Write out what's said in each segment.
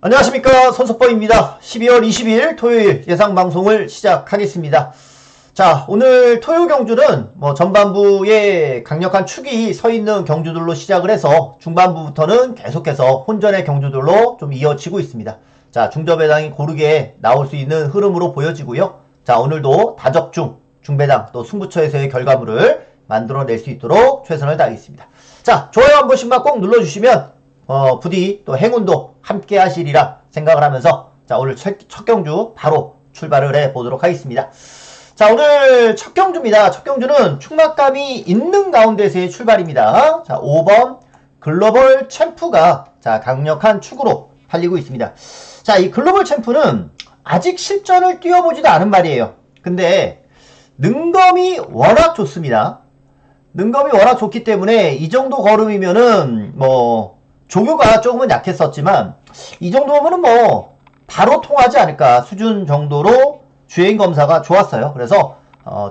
안녕하십니까, 손석범입니다. 12월 20일 토요일 예상방송을 시작하겠습니다. 자, 오늘 토요 경주는 전반부에 강력한 축이 서 있는 경주들로 시작을 해서 중반부부터는 계속해서 혼전의 경주들로 좀 이어지고 있습니다. 자, 중저배당이 고르게 나올 수 있는 흐름으로 보여지고요. 자, 오늘도 다적중, 중배당 또 승부처에서의 결과물을 만들어낼 수 있도록 최선을 다하겠습니다. 자, 좋아요 한 번씩만 꼭 눌러주시면 부디 또 행운도 함께 하시리라 생각을 하면서 자, 오늘 첫 경주 바로 출발을 해 보도록 하겠습니다. 자, 오늘 첫 경주입니다. 첫 경주는 충막감이 있는 가운데서의 출발입니다. 자, 5번 글로벌 챔프가 자, 강력한 축으로 팔리고 있습니다. 자, 이 글로벌 챔프는 아직 실전을 뛰어보지도 않은 말이에요. 근데 능검이 워낙 좋습니다. 능검이 워낙 좋기 때문에 이 정도 걸음이면은 조교가 조금은 약했었지만 이 정도면은 바로 통하지 않을까 수준 정도로 주행 검사가 좋았어요. 그래서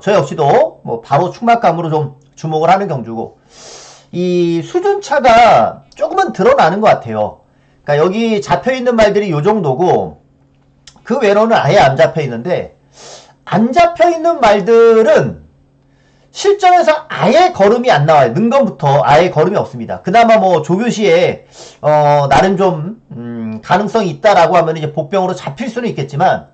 저 역시도 바로 충막감으로 좀 주목을 하는 경주고, 이 수준차가 조금은 드러나는 것 같아요. 그러니까 여기 잡혀있는 말들이 요 정도고 그 외로는 아예 안 잡혀있는데, 안 잡혀있는 말들은 실전에서 아예 걸음이 안 나와요. 능검부터 아예 걸음이 없습니다. 그나마 조교시에 나름 좀 가능성이 있다라고 하면 이제 복병으로 잡힐 수는 있겠지만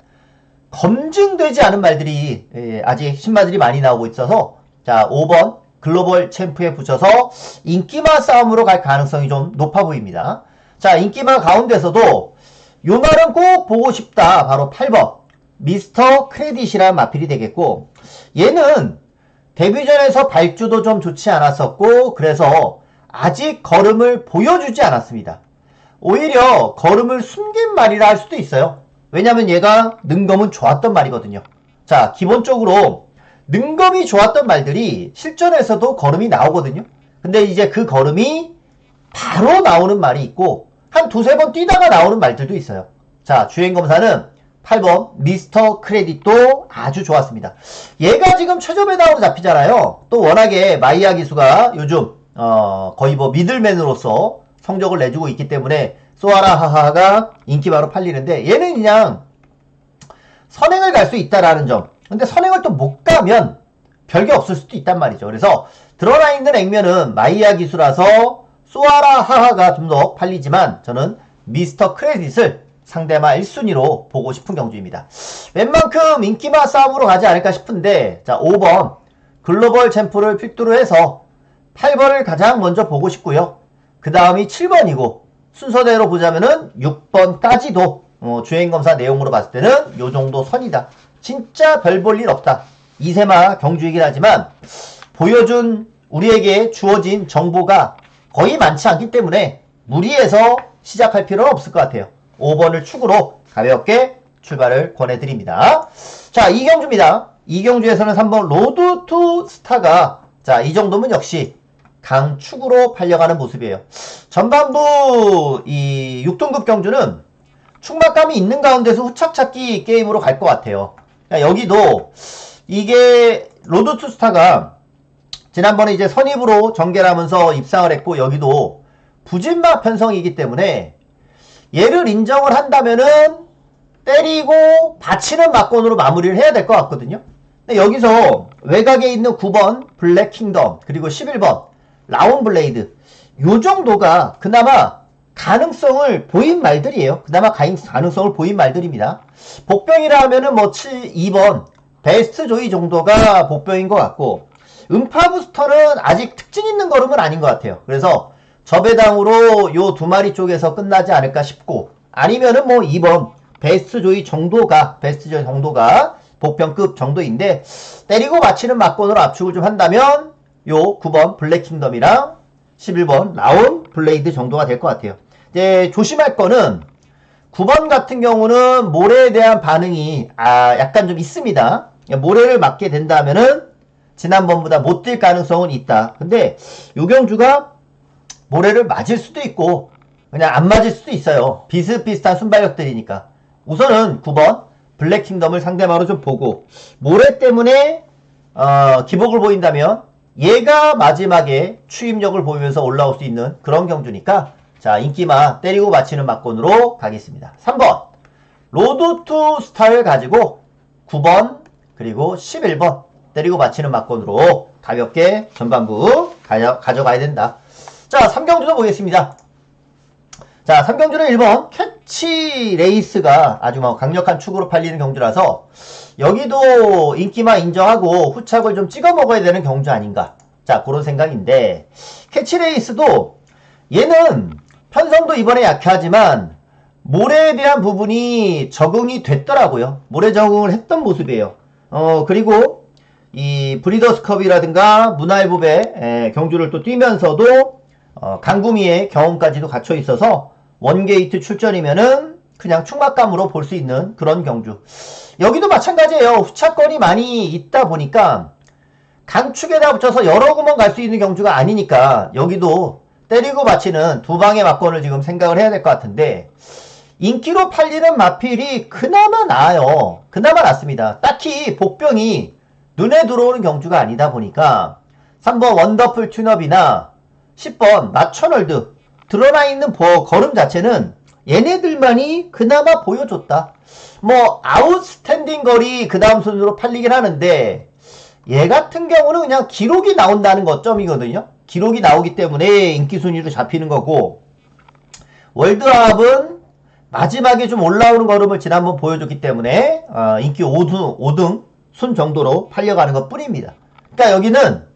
검증되지 않은 말들이 아직 신마들이 많이 나오고 있어서 자, 5번 글로벌 챔프에 붙여서 인기마 싸움으로 갈 가능성이 좀 높아 보입니다. 자, 인기마 가운데서도 요 말은 꼭 보고 싶다. 바로 8번 미스터 크레딧이라는 마필이 되겠고, 얘는 데뷔전에서 발주도 좀 좋지 않았었고 그래서 아직 걸음을 보여주지 않았습니다. 오히려 걸음을 숨긴 말이라 할 수도 있어요. 왜냐면 얘가 능검은 좋았던 말이거든요. 자, 기본적으로 능검이 좋았던 말들이 실전에서도 걸음이 나오거든요. 근데 이제 그 걸음이 바로 나오는 말이 있고 한 두세 번 뛰다가 나오는 말들도 있어요. 자, 주행검사는 8번 미스터 크레딧도 아주 좋았습니다. 얘가 지금 최저배당으로 잡히잖아요. 또 워낙에 마이야 기수가 요즘 거의 미들맨으로서 성적을 내주고 있기 때문에 소아라 하하가 인기바로 팔리는데, 얘는 그냥 선행을 갈 수 있다라는 점. 근데 선행을 또 못 가면 별게 없을 수도 있단 말이죠. 그래서 드러나 있는 액면은 마이야 기수라서 소아라 하하가 좀 더 팔리지만 저는 미스터 크레딧을 상대마 1순위로 보고 싶은 경주입니다. 웬만큼 인기마 싸움으로 가지 않을까 싶은데, 자, 5번 글로벌 챔프를 필두로 해서 8번을 가장 먼저 보고 싶고요. 그 다음이 7번이고 순서대로 보자면은 6번까지도 주행검사 내용으로 봤을 때는 요 정도 선이다. 진짜 별 볼 일 없다. 이세마 경주이긴 하지만 보여준 우리에게 주어진 정보가 거의 많지 않기 때문에 무리해서 시작할 필요는 없을 것 같아요. 5번을 축으로 가볍게 출발을 권해드립니다. 자, 이 경주입니다. 이 경주에서는 3번 로드 투 스타가 자, 이 정도면 역시 강축으로 팔려가는 모습이에요. 전반부 이 6등급 경주는 충막감이 있는 가운데서 후착찾기 게임으로 갈 것 같아요. 여기도 이게 로드 투 스타가 지난번에 이제 선입으로 전개를 하면서 입상을 했고, 여기도 부진마 편성이기 때문에 얘를 인정을 한다면은 때리고 받치는 막건으로 마무리를 해야 될 것 같거든요. 근데 여기서 외곽에 있는 9번 블랙 킹덤 그리고 11번 라온 블레이드, 요 정도가 그나마 가능성을 보인 말들이에요. 그나마 가능성을 보인 말들입니다. 복병이라 하면은 2번 베스트 조이 정도가 복병인 것 같고, 음파 부스터는 아직 특징 있는 걸음은 아닌 것 같아요. 그래서 저배당으로 요 두 마리 쪽에서 끝나지 않을까 싶고, 아니면은 2번 베스트 조이 정도가 복병급 정도인데, 때리고 맞히는 막건으로 압축을 좀 한다면 요 9번 블랙 킹덤이랑 11번 라온 블레이드 정도가 될 것 같아요. 이제 조심할 거는 9번 같은 경우는 모래에 대한 반응이 약간 좀 있습니다. 모래를 맞게 된다면은 지난번보다 못 뛸 가능성은 있다. 근데 요 경주가 모래를 맞을 수도 있고 그냥 안 맞을 수도 있어요. 비슷비슷한 순발력들이니까 우선은 9번 블랙 킹덤을 상대방으로 좀 보고, 모래 때문에 기복을 보인다면 얘가 마지막에 추임력을 보이면서 올라올 수 있는 그런 경주니까 자, 인기마 때리고 맞히는 막권으로 가겠습니다. 3번 로드 투 스타를 가지고 9번 그리고 11번 때리고 맞히는 막권으로 가볍게 전반부 가져가야 된다. 자, 3경주도 보겠습니다. 자, 3경주는 1번 캐치 레이스가 아주 강력한 축으로 팔리는 경주라서 여기도 인기만 인정하고 후착을 좀 찍어 먹어야 되는 경주 아닌가. 자, 그런 생각인데 캐치 레이스도 얘는 편성도 이번에 약하지만 모래에 대한 부분이 적응이 됐더라고요. 모래 적응을 했던 모습이에요. 그리고 이 브리더스컵이라든가 문화일보배 경주를 또 뛰면서도 강구미의 경험까지도 갖춰 있어서 원게이트 출전이면은 그냥 충막감으로 볼 수 있는 그런 경주. 여기도 마찬가지예요. 후차권이 많이 있다 보니까 강축에다 붙여서 여러 구멍 갈 수 있는 경주가 아니니까 여기도 때리고 맞히는 두 방의 막권을 지금 생각을 해야 될 것 같은데 인기로 팔리는 마필이 그나마 나아요. 그나마 낫습니다. 딱히 복병이 눈에 들어오는 경주가 아니다 보니까 3번 원더풀 튠업이나 10번 마천월드 드러나 있는 걸음 자체는 얘네들만이 그나마 보여줬다. 뭐 아웃스탠딩 거리 그 다음 순으로 팔리긴 하는데 얘 같은 경우는 그냥 기록이 나온다는 것점이거든요. 기록이 나오기 때문에 인기 순위로 잡히는 거고 월드합은 마지막에 좀 올라오는 걸음을 지난번 보여줬기 때문에 인기 5등 순 정도로 팔려가는 것 뿐입니다. 그러니까 여기는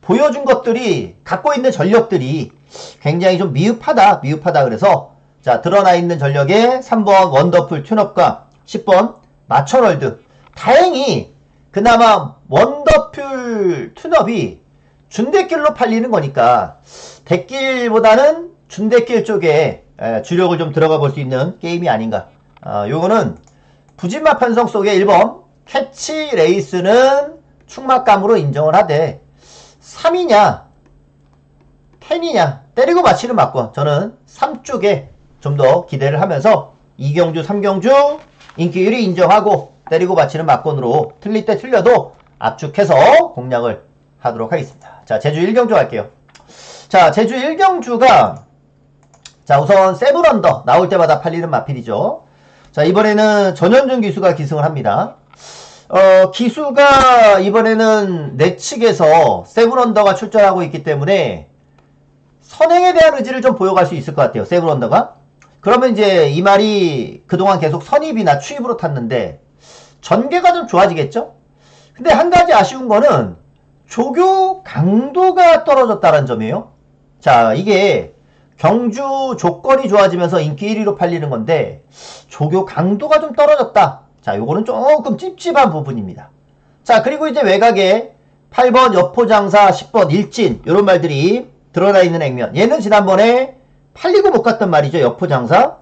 보여준 것들이 갖고 있는 전력들이 굉장히 좀 미흡하다 그래서 자 드러나 있는 전력에 3번 원더풀 튠업과 10번 마천월드 다행히 그나마 원더풀 튠업이 준대길로 팔리는 거니까 대길보다는 준대길 쪽에 주력을 좀 들어가 볼 수 있는 게임이 아닌가. 요거는 부진마 편성 속에 1번 캐치 레이스는 충막감으로 인정을 하되 3이냐 10이냐 때리고 맞히는 막권 저는 3쪽에 좀 더 기대를 하면서 2경주 3경주 인기 1위 인정하고 때리고 맞히는 막권으로 틀릴 때 틀려도 압축해서 공략을 하도록 하겠습니다. 자, 제주 1경주 갈게요. 자, 제주 1경주가 자, 우선 세븐언더 나올 때마다 팔리는 마필이죠. 자, 이번에는 전현준 기수가 기승을 합니다. 기수가 이번에는 내 측에서 세븐언더가 출전하고 있기 때문에 선행에 대한 의지를 좀 보여갈 수 있을 것 같아요. 세븐언더가. 그러면 이제 이 말이 그동안 계속 선입이나 추입으로 탔는데 전개가 좀 좋아지겠죠? 근데 한 가지 아쉬운 거는 조교 강도가 떨어졌다는 점이에요. 자, 이게 경주 조건이 좋아지면서 인기 1위로 팔리는 건데 조교 강도가 좀 떨어졌다. 자, 요거는 조금 찝찝한 부분입니다. 자, 그리고 이제 외곽에 8번 여포장사, 10번 일진 요런 말들이 드러나 있는 액면. 얘는 지난번에 팔리고 못 갔단 말이죠. 여포장사.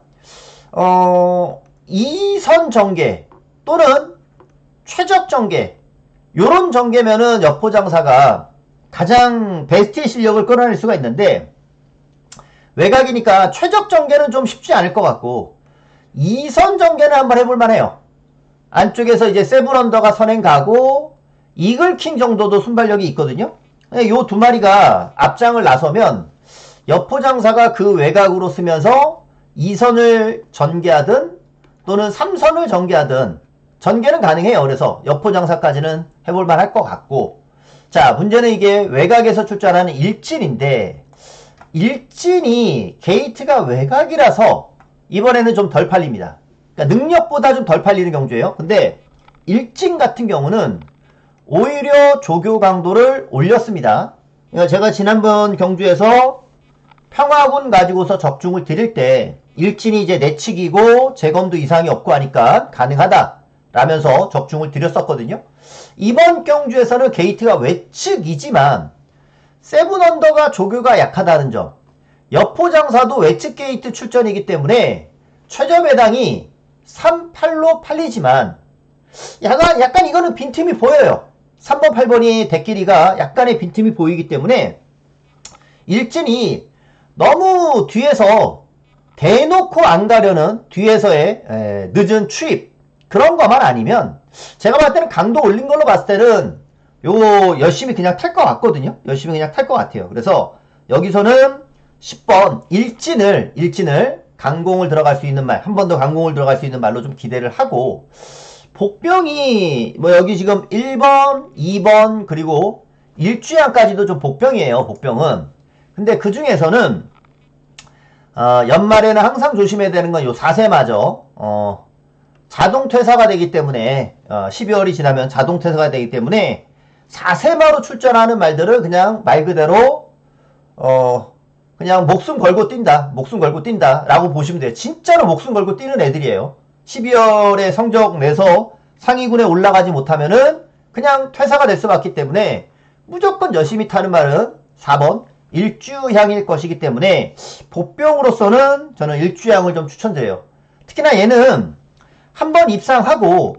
2선 전개 또는 최적 전개 요런 전개면은 여포장사가 가장 베스트의 실력을 끌어낼 수가 있는데 외곽이니까 최적 전개는 좀 쉽지 않을 것 같고 2선 전개는 한번 해볼 만해요. 안쪽에서 이제 세븐언더가 선행 가고 이글킹 정도도 순발력이 있거든요. 요 두 마리가 앞장을 나서면 여포장사가 그 외곽으로 쓰면서 2선을 전개하든 또는 3선을 전개하든 전개는 가능해요. 그래서 여포장사까지는 해볼만 할 것 같고 자 문제는 이게 외곽에서 출전하는 일진인데 일진이 게이트가 외곽이라서 이번에는 좀 덜 팔립니다. 그러니까 능력보다 좀 덜 팔리는 경주예요. 근데 일진 같은 경우는 오히려 조교 강도를 올렸습니다. 그러니까 제가 지난번 경주에서 평화군 가지고서 적중을 드릴 때 일진이 이제 내측이고 재검도 이상이 없고 하니까 가능하다 라면서 적중을 드렸었거든요. 이번 경주에서는 게이트가 외측이지만 세븐언더가 조교가 약하다는 점 여포장사도 외측 게이트 출전이기 때문에 최저 배당이 3,8로 팔리지만 약간 이거는 빈틈이 보여요. 3번 8번이 대끼리가 약간의 빈틈이 보이기 때문에 일진이 너무 뒤에서 대놓고 안 가려는 뒤에서의 늦은 추입 그런 것만 아니면 제가 봤을 때는 강도 올린 걸로 봤을 때는 요거 열심히 그냥 탈 것 같거든요. 열심히 그냥 탈 것 같아요. 그래서 여기서는 10번 일진을 강공을 들어갈 수 있는 말, 한 번 더 강공을 들어갈 수 있는 말로 좀 기대를 하고, 복병이 뭐 여기 지금 1번, 2번 그리고 일주양까지도 좀 복병이에요. 복병은. 근데 그 중에서는 연말에는 항상 조심해야 되는 건 요 4세마죠. 자동 퇴사가 되기 때문에 12월이 지나면 자동 퇴사가 되기 때문에 4세마로 출전하는 말들을 그냥 말 그대로 그냥 목숨 걸고 뛴다. 목숨 걸고 뛴다. 라고 보시면 돼요. 진짜로 목숨 걸고 뛰는 애들이에요. 12월에 성적 내서 상위군에 올라가지 못하면은 그냥 퇴사가 될 수밖에 없기 때문에 무조건 열심히 타는 말은 4번 일주향일 것이기 때문에 복병으로서는 저는 일주향을 좀 추천드려요. 특히나 얘는 한번 입상하고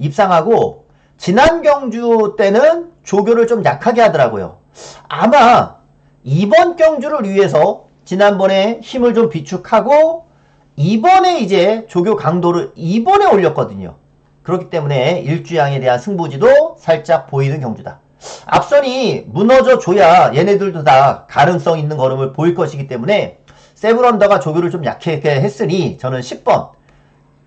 지난 경주 때는 조교를 좀 약하게 하더라고요. 아마 이번 경주를 위해서 지난번에 힘을 좀 비축하고 이번에 이제 조교 강도를 이번에 올렸거든요. 그렇기 때문에 일주양에 대한 승부지도 살짝 보이는 경주다. 앞선이 무너져 줘야 얘네들도 다 가능성 있는 걸음을 보일 것이기 때문에 세븐언더가 조교를 좀 약하게 했으니 저는 10번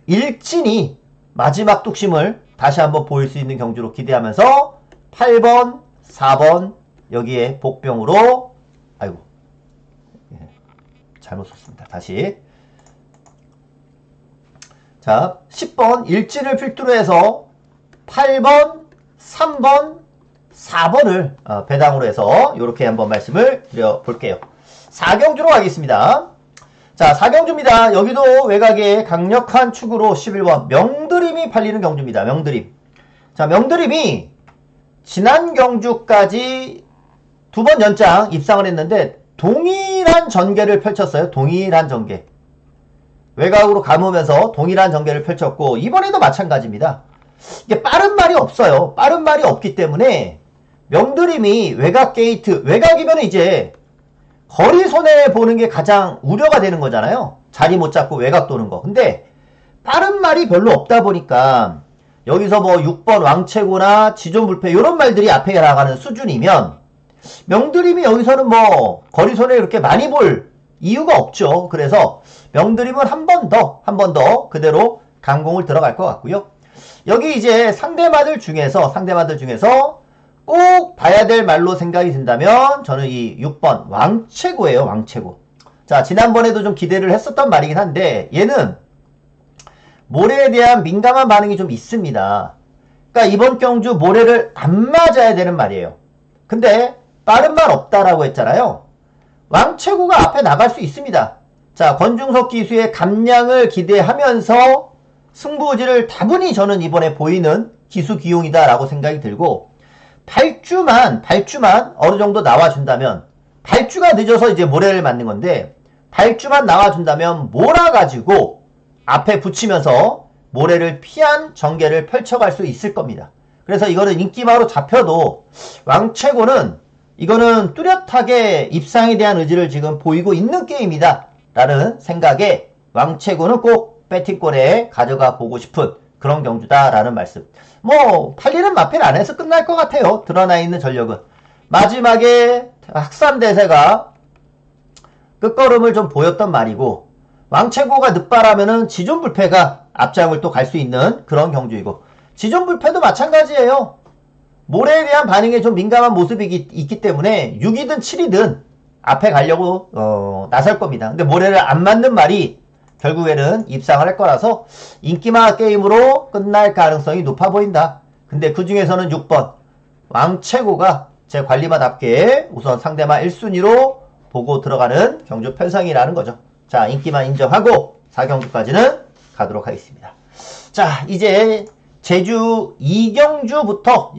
일진이 마지막 뚝심을 다시 한번 보일 수 있는 경주로 기대하면서 8번, 4번 여기에 복병으로 아이고 잘못 썼습니다. 다시 자 10번 일진을 필두로 해서 8번, 3번, 4번을 배당으로 해서 이렇게 한번 말씀을 드려볼게요. 4경주로 가겠습니다. 자 4경주입니다. 여기도 외곽에 강력한 축으로 11번 명드림이 팔리는 경주입니다. 명드림. 자 명드림이 지난 경주까지 2번 연장 입상을 했는데 동일한 전개를 펼쳤어요. 동일한 전개. 외곽으로 감으면서 동일한 전개를 펼쳤고 이번에도 마찬가지입니다. 이게 빠른 말이 없어요. 빠른 말이 없기 때문에 명드림이 외곽 게이트, 외곽이면 이제 거리 손해보는 게 가장 우려가 되는 거잖아요. 자리 못 잡고 외곽 도는 거. 근데 빠른 말이 별로 없다 보니까 여기서 뭐 6번 왕채고나 지존불패 이런 말들이 앞에 나가는 수준이면 명드림이 여기서는 뭐 거리 손해 이렇게 많이 볼 이유가 없죠. 그래서 명드림은 한 번 더 그대로 강공을 들어갈 것 같고요. 여기 이제 상대마들 중에서 꼭 봐야 될 말로 생각이 든다면 저는 이 6번 왕채고예요. 왕채고. 자 지난번에도 좀 기대를 했었던 말이긴 한데 얘는 모래에 대한 민감한 반응이 좀 있습니다. 그러니까 이번 경주 모래를 안 맞아야 되는 말이에요. 근데 빠른 말 없다라고 했잖아요. 왕채고가 앞에 나갈 수 있습니다. 자 권중석 기수의 감량을 기대하면서 승부지를 다분히 저는 이번에 보이는 기수 기용이다 라고 생각이 들고 발주만 어느 정도 나와준다면 발주가 늦어서 이제 모래를 맞는 건데 발주만 나와준다면 몰아가지고 앞에 붙이면서 모래를 피한 전개를 펼쳐갈 수 있을 겁니다. 그래서 이거는 인기마로 잡혀도 왕최고는 이거는 뚜렷하게 입상에 대한 의지를 지금 보이고 있는 게임이다 라는 생각에 왕최고는 꼭 배팅권에 가져가 보고 싶은 그런 경주다 라는 말씀. 뭐 팔리는 마필 안에서 끝날 것 같아요. 드러나 있는 전력은. 마지막에 학산대세가 끝걸음을 좀 보였던 말이고 왕채고가 늦바라면은 지존불패가 앞장을 또 갈 수 있는 그런 경주이고 지존불패도 마찬가지예요. 모래에 대한 반응에 좀 민감한 모습이 있기 때문에 6이든 7이든 앞에 가려고 나설 겁니다. 근데 모래를 안 맞는 말이 결국에는 입상을 할 거라서 인기마 게임으로 끝날 가능성이 높아 보인다. 근데 그 중에서는 6번 왕채고가 제 관리마답게 우선 상대마 1순위로 보고 들어가는 경주 편성이라는 거죠. 자 인기만 인정하고 4경주까지는 가도록 하겠습니다. 자 이제 제주 2경주부터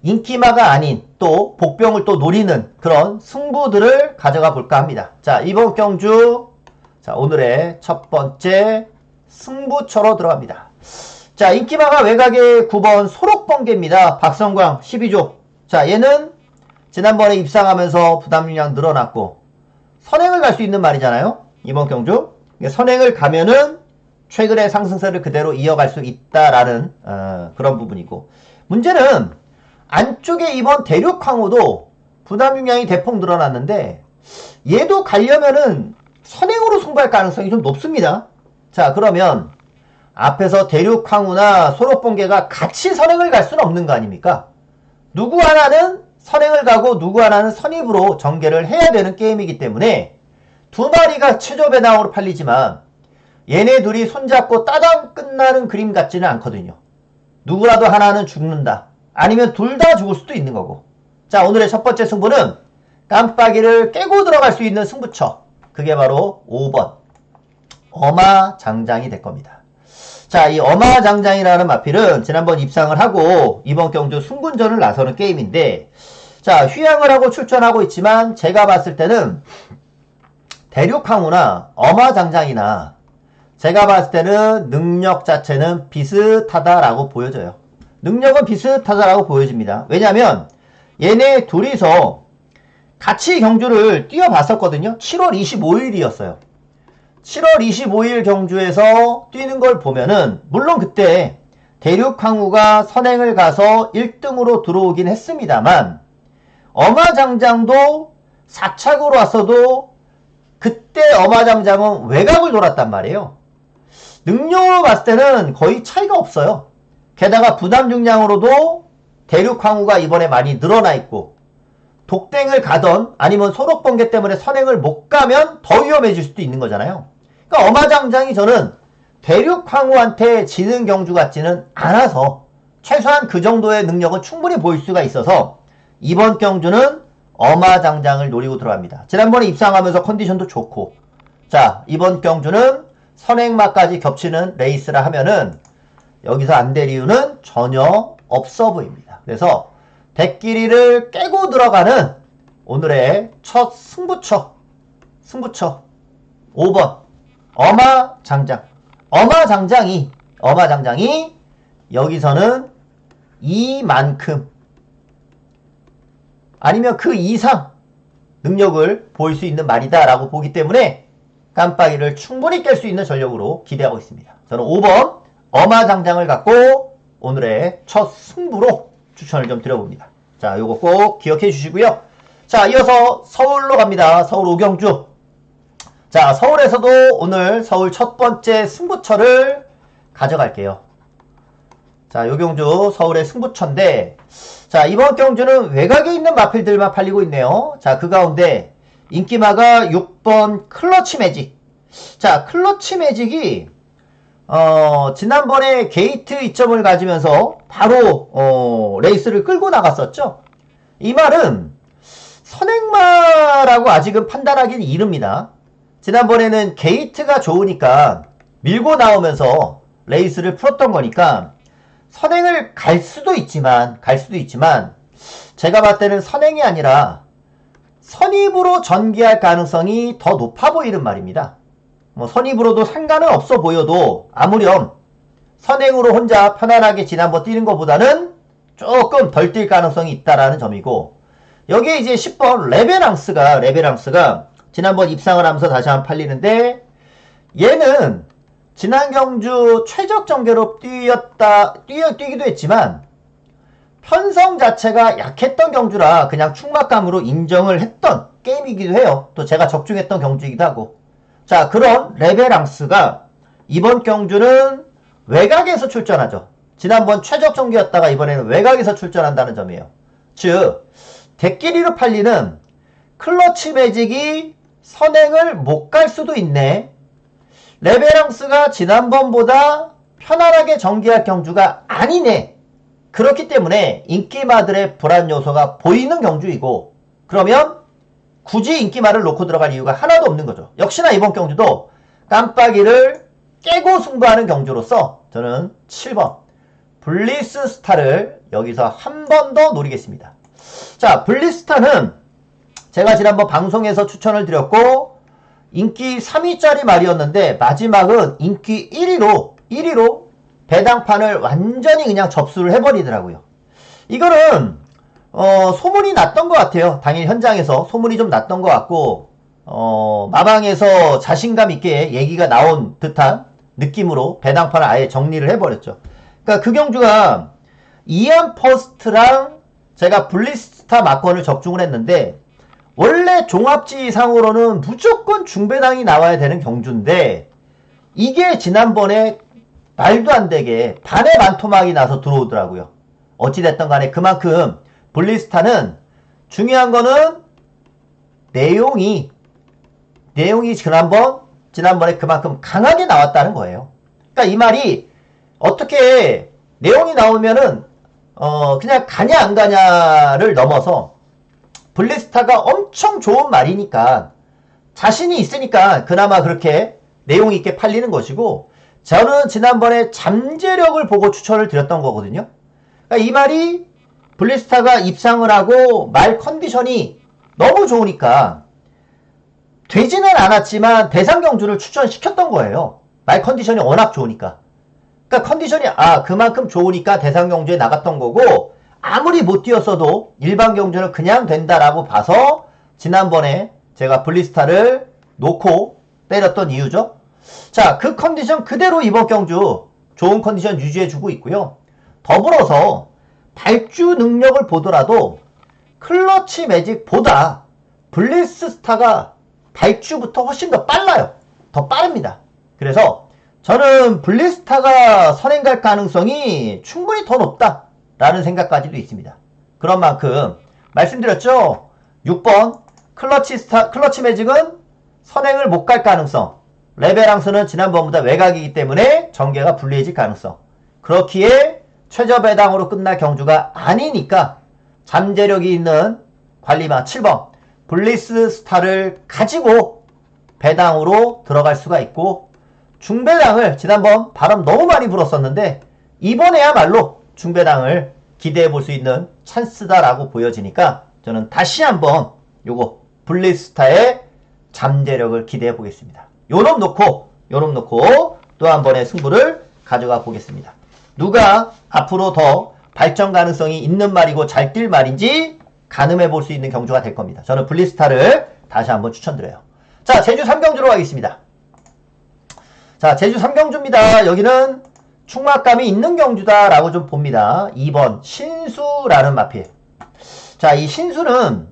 인기마가 아닌 또 복병을 또 노리는 그런 승부들을 가져가 볼까 합니다. 자 이번 경주 자 오늘의 첫 번째 승부처로 들어갑니다. 자 인기마가 외곽의 9번 소록번개입니다. 박성광 12조. 자 얘는 지난번에 입상하면서 부담량 늘어났고 선행을 갈 수 있는 말이잖아요. 이번 경주 선행을 가면은 최근의 상승세를 그대로 이어갈 수 있다라는 그런 부분이고 문제는 안쪽에 이번 대륙항우도 부담용량이 대폭 늘어났는데 얘도 가려면은 선행으로 승부할 가능성이 좀 높습니다. 자, 그러면 앞에서 대륙항우나 소록번개가 같이 선행을 갈 수는 없는 거 아닙니까? 누구 하나는 선행을 가고 누구 하나는 선입으로 전개를 해야 되는 게임이기 때문에 두 마리가 최저 배당으로 팔리지만 얘네 둘이 손잡고 따당 끝나는 그림 같지는 않거든요. 누구라도 하나는 죽는다. 아니면 둘 다 죽을 수도 있는 거고. 자, 오늘의 첫 번째 승부는 깜빡이를 깨고 들어갈 수 있는 승부처. 그게 바로 5번 어마장장이 될 겁니다. 자, 이 어마장장이라는 마필은 지난번 입상을 하고 이번 경주 승군전을 나서는 게임인데, 자, 휴양을 하고 출전하고 있지만 제가 봤을 때는 대륙항우나 어마장장이나 제가 봤을 때는 능력 자체는 비슷하다라고 보여져요. 능력은 비슷하다라고 보여집니다. 왜냐면 얘네 둘이서 같이 경주를 뛰어봤었거든요. 7월 25일이었어요. 7월 25일 경주에서 뛰는 걸 보면은 물론 그때 대륙항우가 선행을 가서 1등으로 들어오긴 했습니다만 어마장장도 4착으로 왔어도 그때 어마장장은 외곽을 돌았단 말이에요. 능력으로 봤을 때는 거의 차이가 없어요. 게다가 부담 중량으로도 대륙항우가 이번에 많이 늘어나 있고 독땡을 가던 아니면 소록번개 때문에 선행을 못 가면 더 위험해질 수도 있는 거잖아요. 그러니까 어마장장이 저는 대륙항우한테 지는 경주 같지는 않아서 최소한 그 정도의 능력은 충분히 보일 수가 있어서 이번 경주는 어마장장을 노리고 들어갑니다. 지난번에 입상하면서 컨디션도 좋고, 자, 이번 경주는 선행마까지 겹치는 레이스라 하면은 여기서 안 될 이유는 전혀 없어 보입니다. 그래서 대끼리를 깨고 들어가는 오늘의 첫 승부처 5번 어마장장. 어마장장이 여기서는 이만큼 아니면 그 이상 능력을 보일 수 있는 말이다 라고 보기 때문에 깜빡이를 충분히 깰 수 있는 전력으로 기대하고 있습니다. 저는 5번 어마장장을 갖고 오늘의 첫 승부로 추천을 좀 드려봅니다. 자, 요거 꼭 기억해 주시고요. 자, 이어서 서울로 갑니다. 서울 오경주. 자, 서울에서도 오늘 서울 첫 번째 승부처를 가져갈게요. 자, 요 경주 서울의 승부처인데, 자, 이번 경주는 외곽에 있는 마필들만 팔리고 있네요. 자, 그 가운데 인기마가 6번 클러치 매직. 자, 클러치 매직이 지난번에 게이트 2점을 가지면서 바로 레이스를 끌고 나갔었죠. 이 말은 선행마라고 아직은 판단하기는 이릅니다. 지난번에는 게이트가 좋으니까 밀고 나오면서 레이스를 풀었던 거니까 선행을 갈 수도 있지만 제가 봤을 때는 선행이 아니라 선입으로 전개할 가능성이 더 높아 보이는 말입니다. 뭐 선입으로도 상관은 없어 보여도 아무렴 선행으로 혼자 편안하게 지난번 뛰는 것보다는 조금 덜 뛸 가능성이 있다라는 점이고, 여기에 이제 10번 레베랑스가 지난번 입상을 하면서 다시 한번 팔리는데, 얘는 지난 경주 최적 전개로 뛰기도 했지만 편성 자체가 약했던 경주라 그냥 충막감으로 인정을 했던 게임이기도 해요. 또 제가 적중했던 경주이기도 하고. 자, 그런 레베랑스가 이번 경주는 외곽에서 출전하죠. 지난번 최적 전개였다가 이번에는 외곽에서 출전한다는 점이에요. 즉 대끼리로 팔리는 클러치 매직이 선행을 못 갈 수도 있네. 레베랑스가 지난번보다 편안하게 전개할 경주가 아니네. 그렇기 때문에 인기마들의 불안 요소가 보이는 경주이고, 그러면 굳이 인기마를 놓고 들어갈 이유가 하나도 없는 거죠. 역시나 이번 경주도 깜빡이를 깨고 승부하는 경주로서 저는 7번 블리스스타를 여기서 한 번 더 노리겠습니다. 자, 블리스타는 제가 지난번 방송에서 추천을 드렸고 인기 3위짜리 말이었는데 마지막은 인기 1위로 배당판을 완전히 그냥 접수를 해버리더라고요. 이거는 소문이 났던 것 같아요. 당일 현장에서 소문이 좀 났던 것 같고 마방에서 자신감 있게 얘기가 나온 듯한 느낌으로 배당판을 아예 정리를 해버렸죠. 그러니까 그 경주가 이안 퍼스트랑 제가 블리스타 막건을 적중을 했는데 원래 종합지상으로는 무조건 중배당이 나와야 되는 경주인데 이게 지난번에 말도 안 되게 반의 반토막이 나서 들어오더라고요. 어찌됐든 간에 그만큼 블리스타는 중요한 거는 내용이 지난번에 그만큼 강하게 나왔다는 거예요. 그러니까 이 말이 어떻게 내용이 나오면은 그냥 가냐 안 가냐를 넘어서 블리스타가 엄청 좋은 말이니까 자신이 있으니까 그나마 그렇게 내용 있게 팔리는 것이고 저는 지난번에 잠재력을 보고 추천을 드렸던 거거든요. 그러니까 이 말이 블리스타가 입상을 하고 말 컨디션이 너무 좋으니까 되지는 않았지만 대상 경주를 추천시켰던 거예요. 말 컨디션이 워낙 좋으니까. 그러니까 컨디션이 그만큼 좋으니까 대상 경주에 나갔던 거고 아무리 못 뛰었어도 일반 경주는 그냥 된다라고 봐서 지난번에 제가 블리스타를 놓고 때렸던 이유죠. 자, 그 컨디션 그대로 이번 경주 좋은 컨디션 유지해주고 있고요. 더불어서 발주 능력을 보더라도 클러치 매직보다 블리스타가 발주부터 훨씬 더 빨라요. 더 빠릅니다. 그래서 저는 블리스타가 선행 갈 가능성이 충분히 더 높다라는 생각까지도 있습니다. 그런 만큼 말씀드렸죠. 6번 클러치 매직은 선행을 못 갈 가능성, 레베랑스는 지난번보다 외곽이기 때문에 전개가 불리해질 가능성. 그렇기에 최저 배당으로 끝날 경주가 아니니까 잠재력이 있는 관리마 7번 블리스타를 가지고 배당으로 들어갈 수가 있고 중배당을 지난번 바람 너무 많이 불었었는데 이번에야말로 중배당을 기대해 볼 수 있는 찬스다라고 보여지니까 저는 다시 한번 요거 블리스타의 잠재력을 기대해 보겠습니다. 요놈 놓고 또 한 번의 승부를 가져가 보겠습니다. 누가 앞으로 더 발전 가능성이 있는 말이고 잘 뛸 말인지 가늠해 볼 수 있는 경주가 될 겁니다. 저는 블리스타를 다시 한번 추천드려요. 자, 제주 3경주로 가겠습니다. 자, 제주 3경주입니다. 여기는 충막감이 있는 경주다라고 좀 봅니다. 2번 신수라는 마필. 자, 이 신수는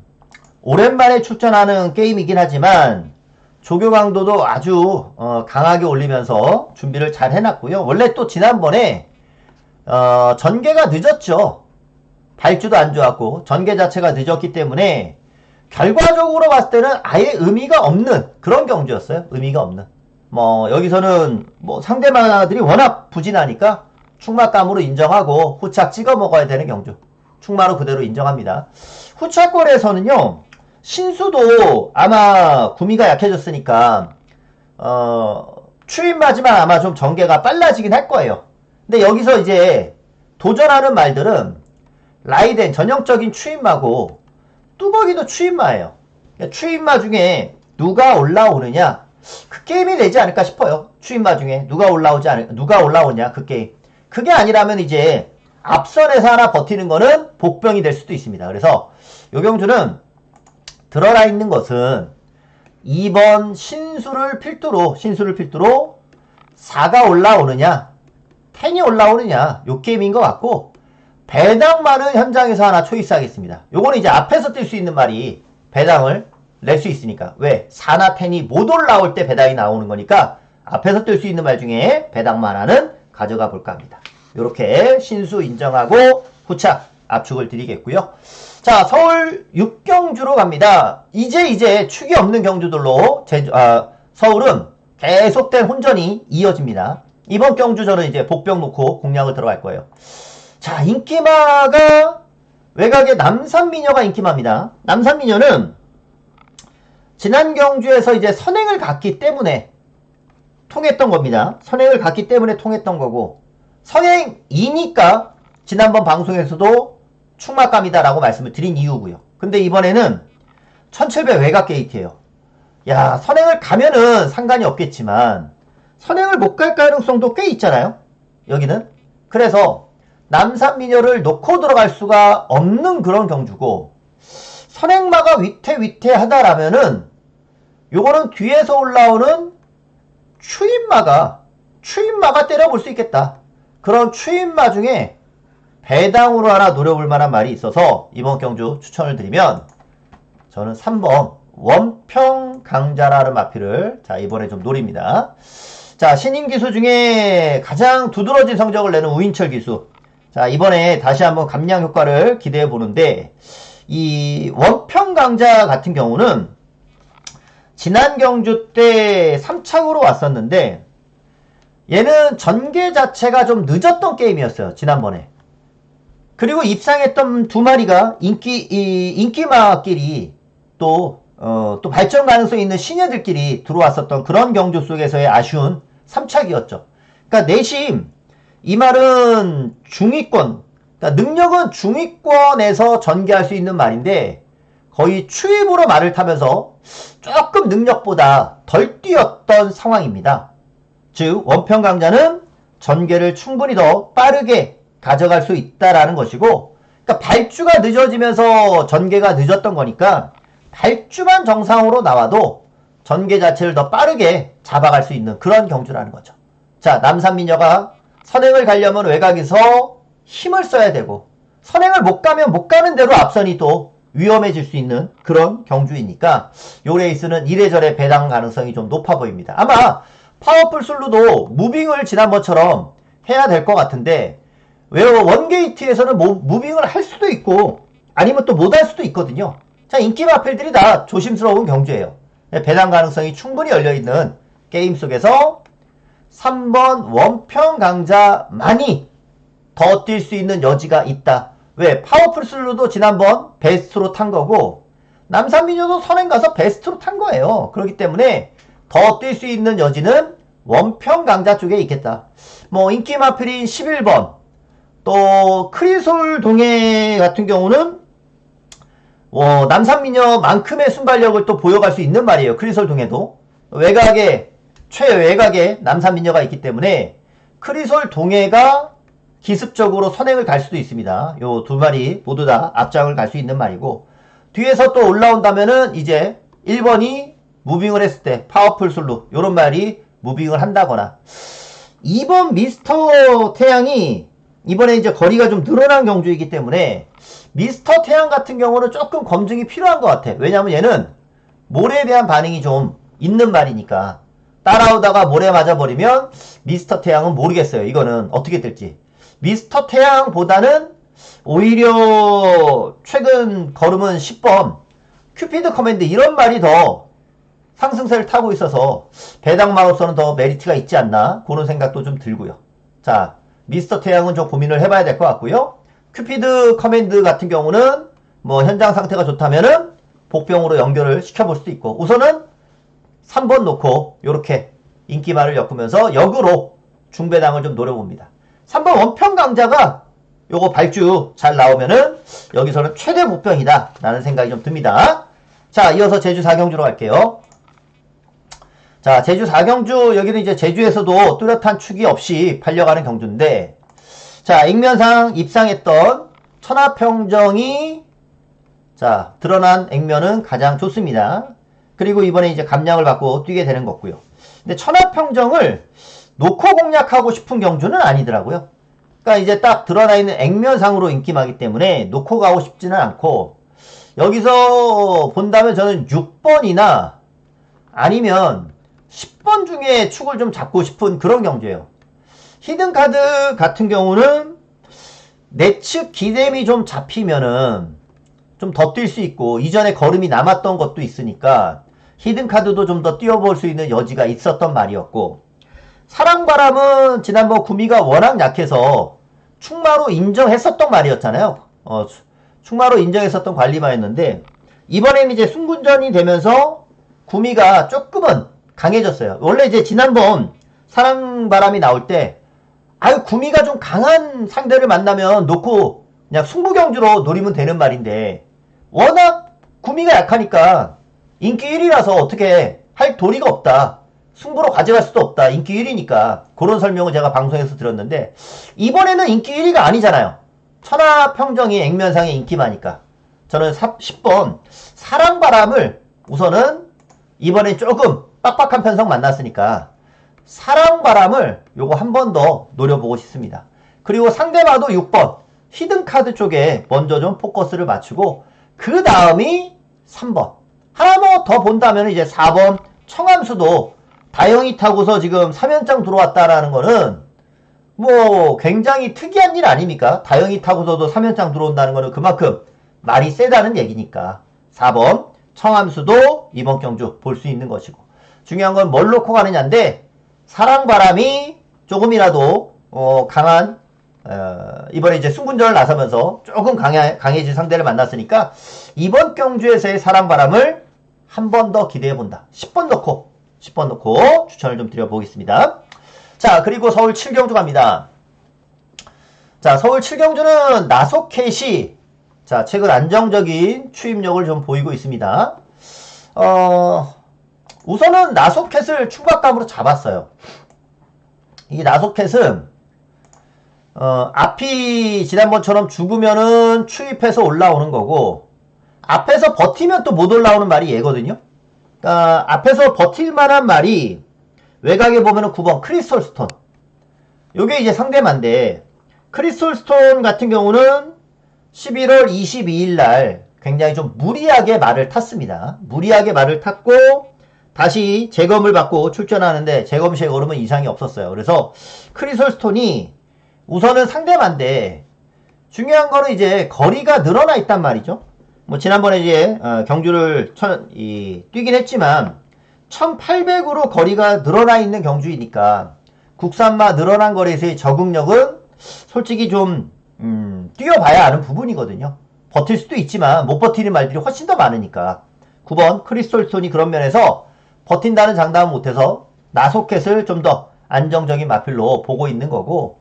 오랜만에 출전하는 게임이긴 하지만 조교 강도도 아주 강하게 올리면서 준비를 잘 해놨고요. 원래 또 지난번에 전개가 늦었죠. 발주도 안 좋았고 전개 자체가 늦었기 때문에 결과적으로 봤을 때는 아예 의미가 없는 그런 경주였어요. 의미가 없는. 여기서는 상대마들이 워낙 부진하니까 충막감으로 인정하고 후착 찍어 먹어야 되는 경주. 충마로 그대로 인정합니다. 후착골에서는요. 신수도 아마 구미가 약해졌으니까 추임 맞으면 아마 좀 전개가 빨라지긴 할 거예요. 근데 여기서 이제 도전하는 말들은 라이덴 전형적인 추임마고 뚜벅이도 추임마예요. 추임마 중에 누가 올라오느냐 그 게임이 되지 않을까 싶어요. 추임마 중에 누가 올라오냐 그 게임. 그게 아니라면 이제 앞선에서 하나 버티는 거는 복병이 될 수도 있습니다. 그래서 요 경주는 들어라 있는 것은 2번 신수를 필두로 4가 올라오느냐 10이 올라오느냐 요 게임인 것 같고 배당만은 현장에서 하나 초이스하겠습니다. 요거는 이제 앞에서 뛸 수 있는 말이 배당을 낼 수 있으니까. 왜? 4나 10이 못 올라올 때 배당이 나오는 거니까 앞에서 뛸 수 있는 말 중에 배당만 하나는 가져가 볼까 합니다. 요렇게 신수 인정하고 후착 압축을 드리겠고요. 자, 서울 6경주로 갑니다. 이제 축이 없는 경주들로 서울은 계속된 혼전이 이어집니다. 이번 경주 저는 이제 복병 놓고 공략을 들어갈 거예요. 자, 인기마가 외곽에 남산미녀가 인기마입니다. 남산미녀는 지난 경주에서 이제 선행을 갔기 때문에 통했던 겁니다. 선행을 갔기 때문에 통했던 거고 선행이니까 지난번 방송에서도 충막감이다라고 말씀을 드린 이유고요. 근데 이번에는 1700 외곽 게이트예요. 야, 선행을 가면은 상관이 없겠지만 선행을 못 갈 가능성도 꽤 있잖아요. 여기는. 그래서 남산미녀를 놓고 들어갈 수가 없는 그런 경주고 선행마가 위태위태하다라면은 요거는 뒤에서 올라오는 추임마가 때려볼 수 있겠다. 그런 추임마 중에 배당으로 하나 노려볼 만한 말이 있어서 이번 경주 추천을 드리면 저는 3번 원평 강자라는 마필을 자 이번에 좀 노립니다. 자, 신인 기수 중에 가장 두드러진 성적을 내는 우인철 기수. 자, 이번에 다시 한번 감량 효과를 기대해 보는데, 이 원평 강자 같은 경우는 지난 경주 때 3착으로 왔었는데, 얘는 전개 자체가 좀 늦었던 게임이었어요, 지난번에. 그리고 입상했던 두 마리가 인기마끼리 또 발전 가능성이 있는 신예들끼리 들어왔었던 그런 경주 속에서의 아쉬운 3착이었죠. 그러니까 내심 이 말은 중위권, 그러니까 능력은 중위권에서 전개할 수 있는 말인데 거의 추입으로 말을 타면서 조금 능력보다 덜 뛰었던 상황입니다. 즉 원평 강자는 전개를 충분히 더 빠르게 가져갈 수 있다라는 것이고, 그러니까 발주가 늦어지면서 전개가 늦었던 거니까 발주만 정상으로 나와도 전개 자체를 더 빠르게 잡아갈 수 있는 그런 경주라는 거죠. 자, 남산미녀가 선행을 가려면 외곽에서 힘을 써야 되고, 선행을 못 가면 못 가는 대로 앞선이 또 위험해질 수 있는 그런 경주이니까 요 레이스는 이래저래 배당 가능성이 좀 높아 보입니다. 아마 파워풀 술루도 무빙을 지난번처럼 해야 될 것 같은데, 왜 원게이트에서는 무빙을 할 수도 있고 아니면 또 못 할 수도 있거든요. 자, 인기 마필들이 다 조심스러운 경주예요. 배당 가능성이 충분히 열려있는 게임 속에서 3번 원평 강자만이 더 뛸 수 있는 여지가 있다. 왜? 파워풀 슬루도 지난번 베스트로 탄 거고, 남산미녀도 선행 가서 베스트로 탄 거예요. 그렇기 때문에 더 뛸 수 있는 여지는 원평 강자 쪽에 있겠다. 뭐 인기 마필인 11번, 또 크리솔 동해 같은 경우는 남산미녀만큼의 순발력을 또 보여갈 수 있는 말이에요. 크리솔 동해도 외곽에 최외곽에 남산미녀가 있기 때문에 크리솔 동해가 기습적으로 선행을 갈 수도 있습니다. 요 두 마리 모두 다 앞장을 갈 수 있는 말이고, 뒤에서 또 올라온다면은 이제 1번이 무빙을 했을 때 파워풀 술루 요런 말이 무빙을 한다거나, 2번 미스터 태양이 이번에 이제 거리가 좀 늘어난 경주이기 때문에 미스터 태양 같은 경우는 조금 검증이 필요한 것 같아. 왜냐면 얘는 모래에 대한 반응이 좀 있는 말이니까 따라오다가 모래 맞아버리면 미스터 태양은 모르겠어요. 이거는 어떻게 될지. 미스터 태양보다는 오히려 최근 걸음은 10번 큐피드 커맨드 이런 말이 더 상승세를 타고 있어서 배당마로서는 더 메리트가 있지 않나 그런 생각도 좀 들고요. 자, 미스터 태양은 좀 고민을 해봐야 될 것 같고요. 큐피드 커맨드 같은 경우는 뭐 현장 상태가 좋다면은 복병으로 연결을 시켜볼 수도 있고, 우선은 3번 놓고 요렇게 인기말을 엮으면서 역으로 중배당을 좀 노려봅니다. 3번 원평 강자가 요거 발주 잘 나오면은 여기서는 최대 복병이다 라는 생각이 좀 듭니다. 자, 이어서 제주 4경주로 갈게요. 자, 제주 4경주, 여기는 이제 제주에서도 뚜렷한 축이 없이 팔려가는 경주인데, 자, 액면상 입상했던 천하평정이 자, 드러난 액면은 가장 좋습니다. 그리고 이번에 이제 감량을 받고 뛰게 되는 거고요. 근데 천하평정을 놓고 공략하고 싶은 경주는 아니더라고요. 그러니까 이제 딱 드러나 있는 액면상으로 인기마기 때문에 놓고 가고 싶지는 않고, 여기서 본다면 저는 6번이나 아니면 10번 중에 축을 좀 잡고 싶은 그런 경주예요. 히든카드 같은 경우는 내측 기댐이 좀 잡히면은 좀 더 뛸 수 있고, 이전에 걸음이 남았던 것도 있으니까 히든카드도 좀 더 뛰어볼 수 있는 여지가 있었던 말이었고, 사랑바람은 지난번 구미가 워낙 약해서 충마로 인정했었던 말이었잖아요. 충마로 인정했었던 관리마였는데, 이번에는 이제 순군전이 되면서 구미가 조금은 강해졌어요. 원래 이제 지난번 사랑바람이 나올 때 구미가 좀 강한 상대를 만나면 놓고 그냥 승부경주로 노리면 되는 말인데, 워낙 구미가 약하니까 인기 1위라서 어떻게 할 도리가 없다, 승부로 가져갈 수도 없다, 인기 1위니까 그런 설명을 제가 방송에서 드렸는데, 이번에는 인기 1위가 아니잖아요. 천하평정이 액면상의 인기마니까 저는 10번 사랑바람을 우선은 이번에 조금 빡빡한 편성 만났으니까 사랑바람을 요거 한 번 더 노려보고 싶습니다. 그리고 상대마도 6번 히든카드 쪽에 먼저 좀 포커스를 맞추고, 그 다음이 3번. 하나 뭐 더 본다면 이제 4번 청암수도 다영이 타고서 지금 3연장 들어왔다라는 거는 뭐 굉장히 특이한 일 아닙니까? 다영이 타고서도 3연장 들어온다는 거는 그만큼 말이 세다는 얘기니까 4번 청암수도 이번 경주 볼 수 있는 것이고, 중요한 건 뭘 놓고 가느냐인데 사랑바람이 조금이라도 강한 이번에 이제 승군전을 나서면서 조금 강해진 상대를 만났으니까 이번 경주에서의 사랑바람을 한 번 더 기대해본다. 10번 넣고 추천을 좀 드려보겠습니다. 자, 그리고 서울 7경주 갑니다. 자, 서울 7경주는 나소켓이 자, 최근 안정적인 추임력을 좀 보이고 있습니다. 우선은 나소켓을 충박감으로 잡았어요. 이 나소켓은 앞이 지난번처럼 죽으면은 추입해서 올라오는 거고, 앞에서 버티면 또 못 올라오는 말이 얘거든요. 그러니까 앞에서 버틸 만한 말이 외곽에 보면은 9번 크리스톨 스톤. 요게 이제 상대만데, 크리스톨 스톤 같은 경우는 11월 22일 날 굉장히 좀 무리하게 말을 탔습니다. 무리하게 말을 탔고 다시 재검을 받고 출전하는데 재검 시에 오르면 이상이 없었어요. 그래서 크리스톨 스톤이 우선은 상대만데, 중요한 거는 이제 거리가 늘어나 있단 말이죠. 뭐 지난번에 이제 경주를 뛰긴 했지만 1800으로 거리가 늘어나 있는 경주이니까 국산마 늘어난 거리에서의 적응력은 솔직히 좀 뛰어봐야 아는 부분이거든요. 버틸 수도 있지만 못 버티는 말들이 훨씬 더 많으니까 9번 크리스톨 스톤이 그런 면에서 버틴다는 장담은 못해서 나소켓을 좀 더 안정적인 마필로 보고 있는 거고,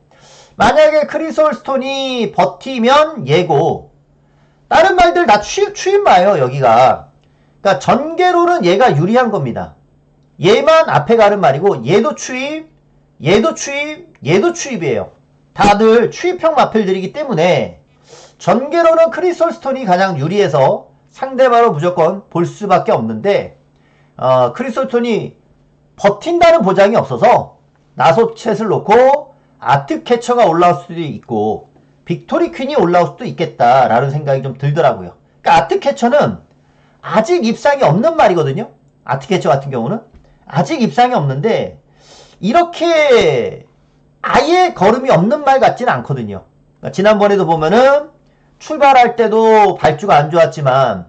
만약에 크리스톨 스톤이 버티면 얘고, 다른 말들 다 추임마예요 여기가. 그러니까 전개로는 얘가 유리한 겁니다. 얘만 앞에 가는 말이고 얘도 추입, 얘도 추입, 얘도 추입이에요. 다들 추입형 마필들이기 때문에 전개로는 크리스톨 스톤이 가장 유리해서 상대방을 무조건 볼 수밖에 없는데, 크리스톨 스톤이 버틴다는 보장이 없어서 나소켓을 놓고 아트캐쳐가 올라올 수도 있고 빅토리 퀸이 올라올 수도 있겠다라는 생각이 좀 들더라고요. 그러니까 아트캐쳐는 아직 입상이 없는 말이거든요. 아트캐쳐 같은 경우는 아직 입상이 없는데 이렇게 아예 걸음이 없는 말 같지는 않거든요. 그러니까 지난번에도 보면은 출발할 때도 발주가 안 좋았지만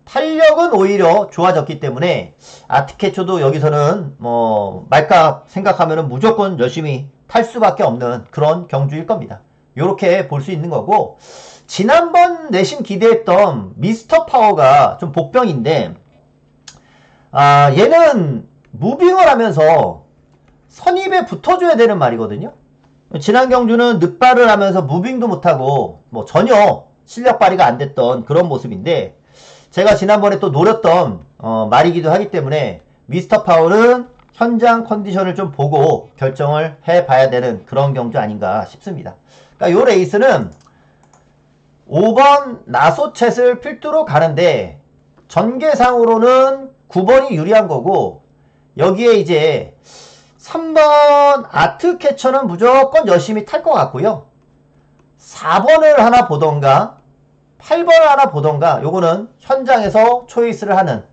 탄력은 오히려 좋아졌기 때문에 아트캐쳐도 여기서는 뭐 말값 생각하면은 무조건 열심히 탈 수밖에 없는 그런 경주일 겁니다. 요렇게 볼 수 있는 거고, 지난번 내심 기대했던 미스터 파워가 좀 복병인데, 얘는 무빙을 하면서 선입에 붙어줘야 되는 말이거든요. 지난 경주는 늑발을 하면서 무빙도 못하고 뭐 전혀 실력 발휘가 안 됐던 그런 모습인데, 제가 지난번에 또 노렸던 말이기도 하기 때문에 미스터 파워는 현장 컨디션을 좀 보고 결정을 해봐야 되는 그런 경주 아닌가 싶습니다. 그러니까 요 레이스는 5번 나소챗을 필두로 가는데 전개상으로는 9번이 유리한 거고, 여기에 이제 3번 아트캐쳐는 무조건 열심히 탈 것 같고요. 4번을 하나 보던가 8번을 하나 보던가, 요거는 현장에서 초이스를 하는,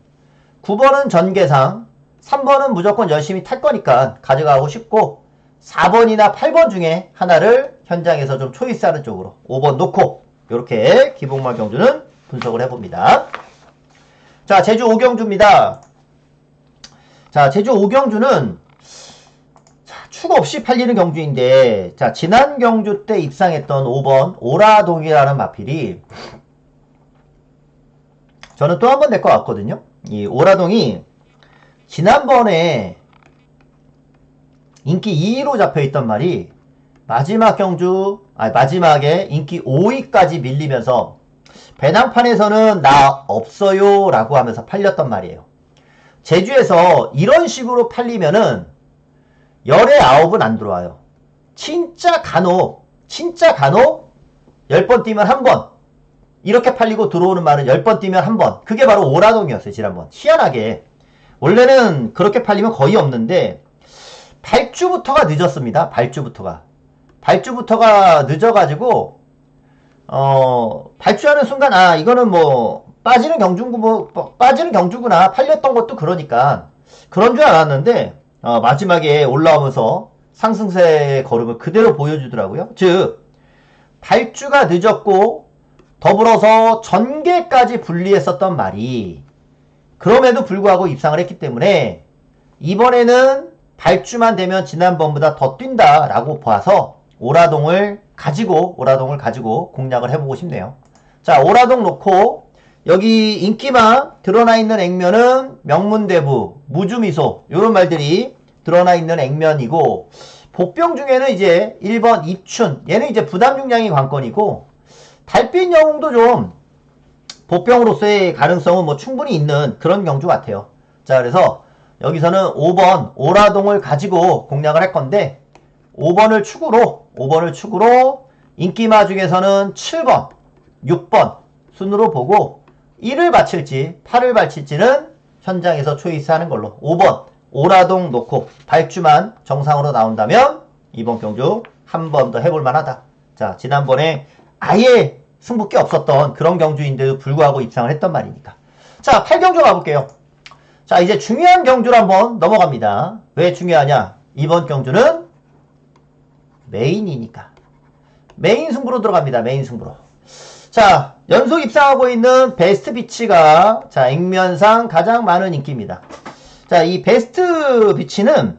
9번은 전개상, 3번은 무조건 열심히 탈 거니까 가져가고 싶고 4번이나 8번 중에 하나를 현장에서 좀 초이스하는 쪽으로 5번 놓고, 이렇게 기복말 경주는 분석을 해봅니다. 자, 제주 5경주입니다. 자, 제주 5경주는 축 없이 팔리는 경주인데, 자, 지난 경주 때 입상했던 5번 오라동이라는 마필이 저는 또 한 번 낼 것 같거든요. 이 오라동이 지난번에 인기 2위로 잡혀있던 말이 마지막 경주, 마지막에 인기 5위까지 밀리면서 배낭판에서는 나 없어요 라고 하면서 팔렸던 말이에요. 제주에서 이런 식으로 팔리면은 열에 9은 안 들어와요. 진짜 간혹 10번 뛰면 한 번, 이렇게 팔리고 들어오는 말은 10번 뛰면 한 번. 그게 바로 오라동이었어요. 지난번 희한하게 원래는 그렇게 팔리면 거의 없는데 발주부터가 늦었습니다. 발주부터가 늦어가지고 발주하는 순간 이거는 뭐 빠지는 경주구, 빠지는 경주구나. 팔렸던 것도 그러니까. 그런 줄 알았는데, 마지막에 올라오면서 상승세의 걸음을 그대로 보여주더라고요. 즉, 발주가 늦었고, 더불어서 전개까지 분리했었던 말이, 그럼에도 불구하고 입상을 했기 때문에, 이번에는 발주만 되면 지난번보다 더 뛴다라고 봐서, 오라동을 가지고 공략을 해보고 싶네요. 자, 오라동 놓고, 여기 인기만 드러나 있는 액면은 명문대부, 무주미소 이런 말들이 드러나 있는 액면이고 복병 중에는 이제 1번 입춘 얘는 이제 부담 중량이 관건이고 달빛 영웅도 좀 복병으로서의 가능성은 뭐 충분히 있는 그런 경주 같아요. 자, 그래서 여기서는 5번 오라동을 가지고 공략을 할 건데 5번을 축으로 인기마 중에서는 7번, 6번 순으로 보고 1을 바칠지 8을 바칠지는 현장에서 초이스하는 걸로 5번 오라동 놓고 발주만 정상으로 나온다면 이번 경주 한 번 더 해볼 만하다. 자, 지난번에 아예 승부께 없었던 그런 경주인데도 불구하고 입상을 했던 말이니까. 자, 8경주 가볼게요. 자, 이제 중요한 경주로 한번 넘어갑니다. 왜 중요하냐? 이번 경주는 메인이니까. 메인 승부로 들어갑니다. 메인 승부로. 자, 연속 입상하고 있는 베스트 비치가 자, 액면상 가장 많은 인기입니다. 자, 이 베스트 비치는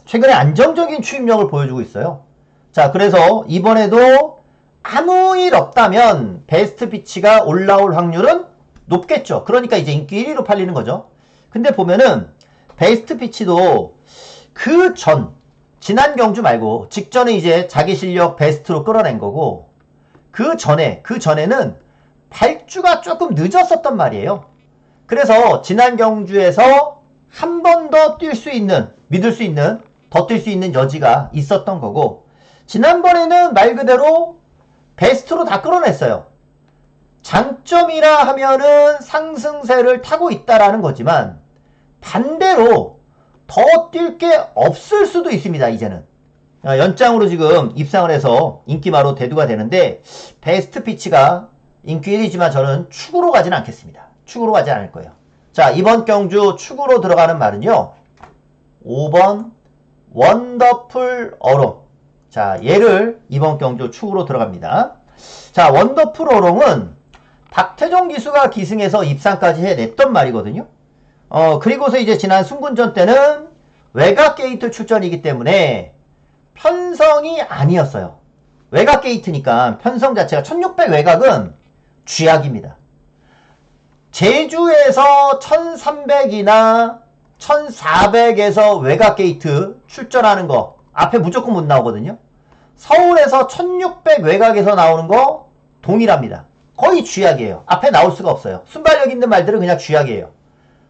최근에 안정적인 추임력을 보여주고 있어요. 자, 그래서 이번에도 아무 일 없다면 베스트 비치가 올라올 확률은 높겠죠. 그러니까 이제 인기 1위로 팔리는 거죠. 근데 보면은 베스트 비치도 그 지난 경주 말고 직전에 이제 자기 실력 베스트로 끌어낸 거고 그 전에는 발주가 조금 늦었었단 말이에요. 그래서 지난 경주에서 한 번 더 뛸 수 있는, 믿을 수 있는, 더 뛸 수 있는 여지가 있었던 거고 지난번에는 말 그대로 베스트로 다 끌어냈어요. 장점이라 하면은 상승세를 타고 있다라는 거지만 반대로 더 뛸 게 없을 수도 있습니다. 이제는. 연장으로 지금 입상을 해서 인기마로 대두가 되는데 베스트 피치가 인기 1위지만 저는 축으로 가진 않겠습니다. 축으로 가지 않을 거예요. 자, 이번 경주 축으로 들어가는 말은요. 5번 원더풀 어롱. 자, 얘를 이번 경주 축으로 들어갑니다. 자, 원더풀 어롱은 박태종 기수가 기승해서 입상까지 해냈던 말이거든요. 그리고서 이제 지난 순군전 때는 외곽 게이트 출전이기 때문에 편성이 아니었어요. 외곽 게이트니까 편성 자체가 1600 외곽은 쥐약입니다. 제주에서 1300이나 1400에서 외곽 게이트 출전하는 거 앞에 무조건 못 나오거든요. 서울에서 1600 외곽에서 나오는 거 동일합니다. 거의 쥐약이에요. 앞에 나올 수가 없어요. 순발력 있는 말들은 그냥 쥐약이에요.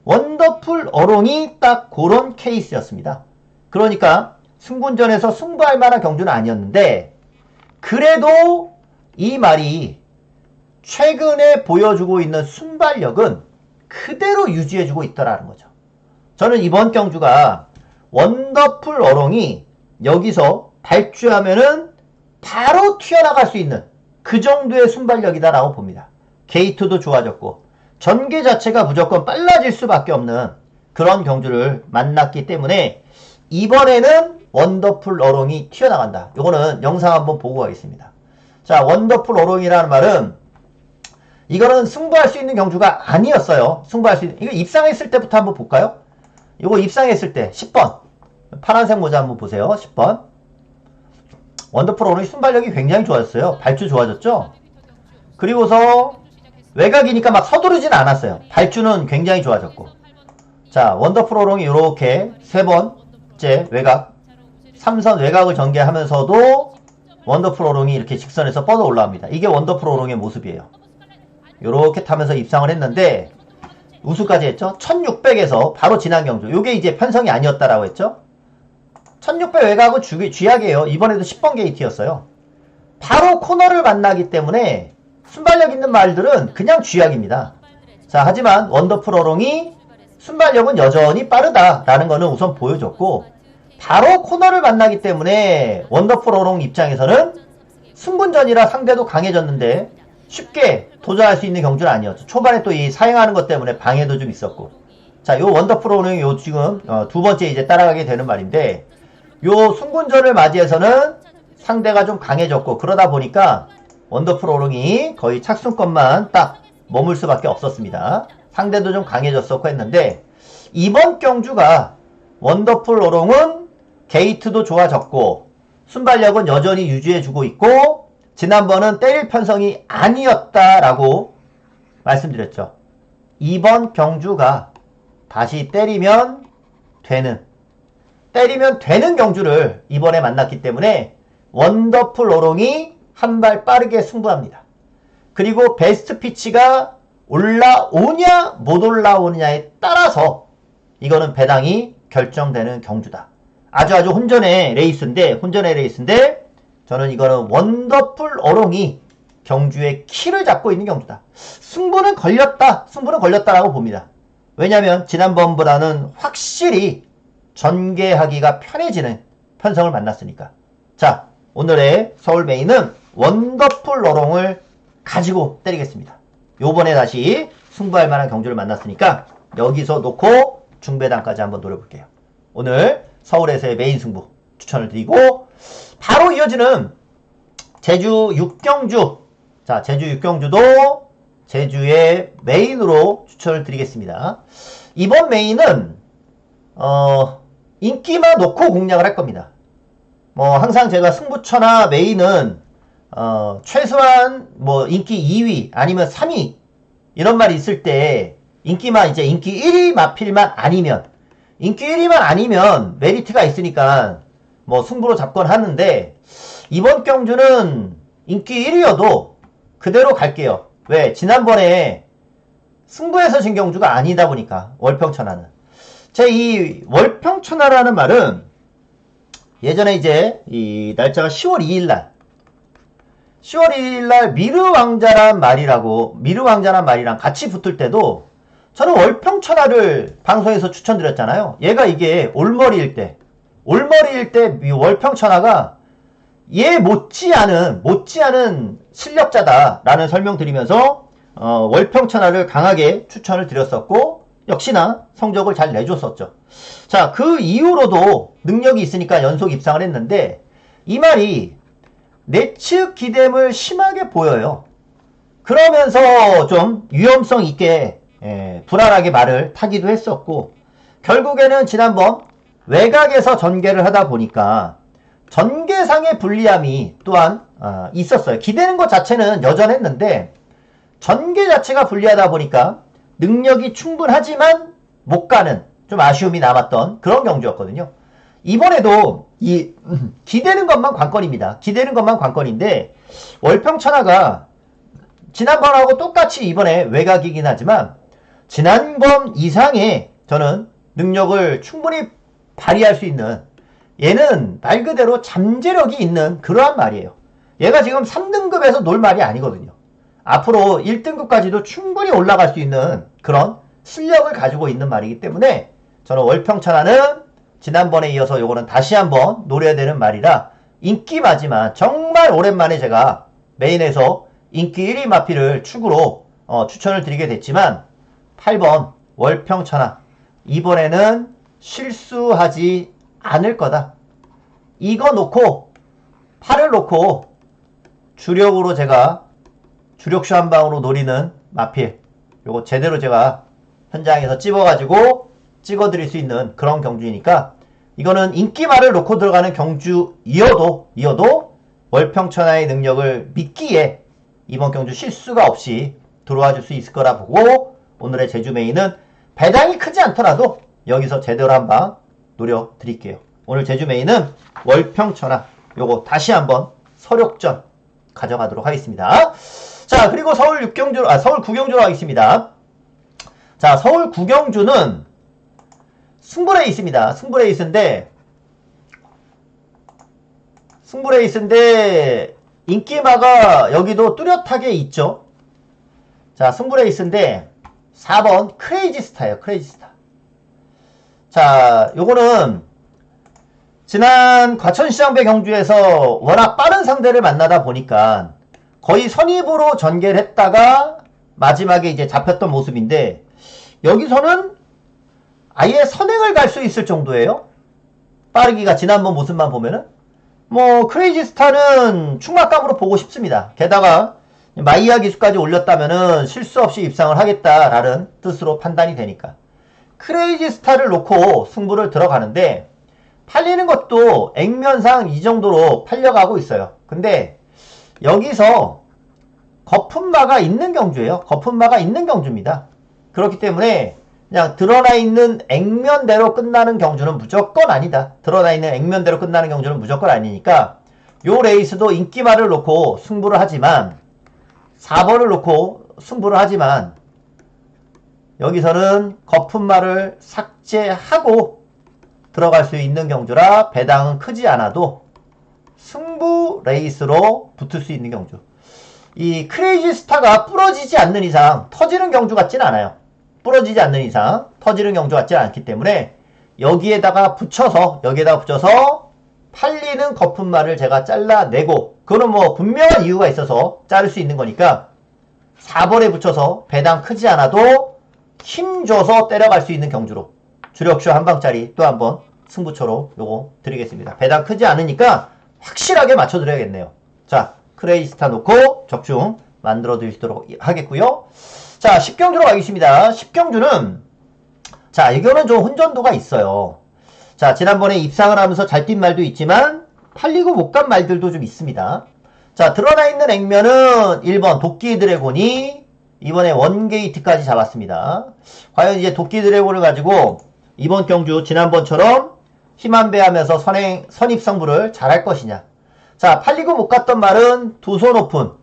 원더풀 어롱이 딱 그런 케이스였습니다. 그러니까 승군전에서 승부할 만한 경주는 아니었는데 그래도 이 말이 최근에 보여주고 있는 순발력은 그대로 유지해주고 있다라는 거죠. 저는 이번 경주가 원더풀 어롱이 여기서 발주하면은 바로 튀어나갈 수 있는 그 정도의 순발력이다라고 봅니다. 게이트도 좋아졌고 전개 자체가 무조건 빨라질 수밖에 없는 그런 경주를 만났기 때문에 이번에는 원더풀 어롱이 튀어나간다. 요거는 영상 한번 보고 가겠습니다. 자, 원더풀 어롱이라는 말은 이거는 승부할 수 있는 경주가 아니었어요. 승부할 수 있는, 이거 입상했을 때부터 한번 볼까요? 이거 입상했을 때 10번 파란색 모자 한번 보세요. 10번 원더풀 어롱이 순발력이 굉장히 좋아졌어요. 발주 좋아졌죠? 그리고서 외곽이니까 막 서두르진 않았어요. 발주는 굉장히 좋아졌고 자, 원더풀 어롱이 이렇게 세 번째 외곽 3선 외곽을 전개하면서도 원더풀 어롱이 이렇게 직선에서 뻗어 올라옵니다. 이게 원더풀 어롱의 모습이에요. 이렇게 타면서 입상을 했는데 우수까지 했죠. 1600에서 바로 지난 경주 요게 이제 편성이 아니었다라고 했죠. 1600 외곽은 쥐약이에요. 이번에도 10번 게이트였어요. 바로 코너를 만나기 때문에 순발력 있는 말들은 그냥 쥐약입니다. 자, 하지만 원더풀 어롱이 순발력은 여전히 빠르다라는 거는 우선 보여줬고 바로 코너를 만나기 때문에 원더풀 어롱 입장에서는 승분전이라 상대도 강해졌는데 쉽게 도전할 수 있는 경주는 아니었죠. 초반에 또 이 사행하는 것 때문에 방해도 좀 있었고. 자, 요 원더풀 오롱이 요 지금 두 번째 이제 따라가게 되는 말인데, 요 순군전을 맞이해서는 상대가 좀 강해졌고, 그러다 보니까 원더풀 오롱이 거의 착순권만 딱 머물 수밖에 없었습니다. 상대도 좀 강해졌었고 했는데, 이번 경주가 원더풀 오롱은 게이트도 좋아졌고 순발력은 여전히 유지해주고 있고, 지난번은 때릴 편성이 아니었다라고 말씀드렸죠. 이번 경주가 다시 때리면 되는 경주를 이번에 만났기 때문에 원더풀 오롱이 한 발 빠르게 승부합니다. 그리고 베스트 피치가 올라오냐 못 올라오느냐에 따라서 이거는 배당이 결정되는 경주다. 아주 혼전의 레이스인데 저는 이거는 원더풀 오롱이 경주의 키를 잡고 있는 경주다. 승부는 걸렸다라고 봅니다. 왜냐면 지난번보다는 확실히 전개하기가 편해지는 편성을 만났으니까. 자, 오늘의 서울 메인은 원더풀 오롱을 가지고 때리겠습니다. 요번에 다시 승부할 만한 경주를 만났으니까 여기서 놓고 중배당까지 한번 노려볼게요. 오늘 서울에서의 메인 승부 추천을 드리고, 바로 이어지는 제주 6경주. 자, 제주 6경주도 제주의 메인으로 추천을 드리겠습니다. 이번 메인은 인기만 놓고 공략을 할 겁니다. 항상 제가 승부처나 메인은 최소한 인기 2위 아니면 3위 이런 말이 있을 때 인기만 이제 인기 1위 마필만 아니면, 인기 1위만 아니면 메리트가 있으니까 승부로 잡건 하는데, 이번 경주는 인기 1위여도 그대로 갈게요. 왜? 지난번에 승부에서 진 경주가 아니다 보니까. 월평천하는 제 이 월평천하라는 말은 예전에 이제 이 날짜가 10월 2일날 미르왕자란 말이랑 같이 붙을 때도 저는 월평천하를 방송에서 추천드렸잖아요. 얘가 이게 올머리일 때 이 월평천하가 얘 못지않은 실력자다라는 설명드리면서 월평천하를 강하게 추천을 드렸었고, 역시나 성적을 잘 내줬었죠. 자, 그 이후로도 능력이 있으니까 연속 입상을 했는데, 이 말이 내측 기댐을 심하게 보여요. 그러면서 좀 위험성 있게 불안하게 말을 타기도 했었고, 결국에는 지난번 외곽에서 전개를 하다 보니까 전개상의 불리함이 또한 있었어요. 기대는 것 자체는 여전했는데 전개 자체가 불리하다 보니까 능력이 충분하지만 못 가는 좀 아쉬움이 남았던 그런 경주였거든요. 이번에도 이 기대는 것만 관건입니다. 기대는 것만 관건인데, 월평천하가 지난번하고 똑같이 이번에 외곽이긴 하지만 지난번 이상의 저는 능력을 충분히 발휘할 수 있는, 얘는 말 그대로 잠재력이 있는 그러한 말이에요. 얘가 지금 3등급에서 놀 말이 아니거든요. 앞으로 1등급까지도 충분히 올라갈 수 있는 그런 실력을 가지고 있는 말이기 때문에 저는 월평천하는 지난번에 이어서 요거는 다시 한번 노려야 되는 말이라, 인기마지만 정말 오랜만에 제가 메인에서 인기 1위 마피를 축으로 추천을 드리게 됐지만, 8번 월평천하 이번에는 실수하지 않을 거다. 이거 놓고 8을 놓고 주력으로 제가 주력쇼 한 방으로 노리는 마필, 요거 제대로 제가 현장에서 찍어가지고 찍어드릴 수 있는 그런 경주이니까, 이거는 인기말을 놓고 들어가는 경주이어도 월평천하의 능력을 믿기에 이번 경주 실수가 없이 들어와 줄 수 있을 거라 보고, 오늘의 제주 메인은 배당이 크지 않더라도 여기서 제대로 한방 노려드릴게요. 오늘 제주 메인은 월평천하, 요거 다시 한번 서력전 가져가도록 하겠습니다. 자, 그리고 서울 9경주로 하겠습니다. 자, 서울 9경주는 승부레이스입니다. 승부레이스인데 인기마가 여기도 뚜렷하게 있죠. 자, 승부레이스인데 4번 크레이지스타예요. 크레이지스타. 자, 요거는 지난 과천시장배 경주에서 워낙 빠른 상대를 만나다 보니까 거의 선입으로 전개를 했다가 마지막에 이제 잡혔던 모습인데 여기서는 아예 선행을 갈 수 있을 정도예요. 빠르기가 지난번 모습만 보면은 뭐 크레이지 스타는 충막감으로 보고 싶습니다. 게다가 마이야 기수까지 올렸다면은 실수 없이 입상을 하겠다라는 뜻으로 판단이 되니까 크레이지 스타를 놓고 승부를 들어가는데 팔리는 것도 액면상 이 정도로 팔려가고 있어요. 근데 여기서 거품마가 있는 경주예요. 거품마가 있는 경주입니다. 그렇기 때문에 그냥 드러나 있는 액면대로 끝나는 경주는 무조건 아니다. 드러나 있는 액면대로 끝나는 경주는 무조건 아니니까 요 레이스도 인기말을 놓고 승부를 하지만 4번을 놓고 승부를 하지만 여기서는 거품말을 삭제하고 들어갈 수 있는 경주라 배당은 크지 않아도 승부 레이스로 붙을 수 있는 경주. 이 크레이지 스타가 부러지지 않는 이상 터지는 경주 같진 않아요. 부러지지 않는 이상 터지는 경주 같지 않기 때문에 여기에다가 붙여서 팔리는 거품말을 제가 잘라내고 그거는 뭐 분명한 이유가 있어서 자를 수 있는 거니까 4번에 붙여서 배당 크지 않아도 힘줘서 때려갈 수 있는 경주로 주력쇼 한 방짜리 또 한번 승부처로 요거 드리겠습니다. 배당 크지 않으니까 확실하게 맞춰드려야겠네요. 자, 크레이스타 놓고 적중 만들어 드리도록 하겠고요. 자, 10경주로 가겠습니다. 10경주는 자, 이거는 좀 혼전도가 있어요. 자, 지난번에 입상을 하면서 잘 뛴 말도 있지만 팔리고 못 간 말들도 좀 있습니다. 자, 드러나 있는 액면은 1번 도끼 드래곤이 이번에 원게이트까지 잡았습니다. 과연 이제 도끼 드래곤을 가지고 이번 경주 지난번처럼 힘한배하면서 선입승부를 잘할 것이냐. 자, 팔리고 못 갔던 말은 두 손 오픈.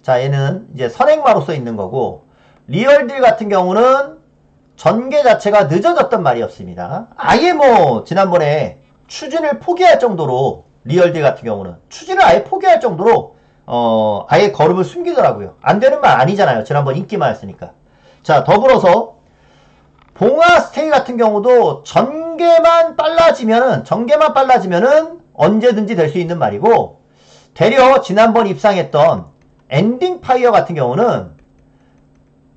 자, 얘는 이제 선행마로써 있는 거고 리얼딜 같은 경우는 전개 자체가 늦어졌던 말이었습니다. 아예 뭐 지난번에 추진을 포기할 정도로 리얼딜 같은 경우는 추진을 아예 포기할 정도로 아예 걸음을 숨기더라고요. 안 되는 말 아니잖아요. 지난번 인기말이었으니까. 자, 더불어서 봉화 스테이 같은 경우도 전개만 빨라지면은 언제든지 될 수 있는 말이고 되려 지난번 입상했던 엔딩 파이어 같은 경우는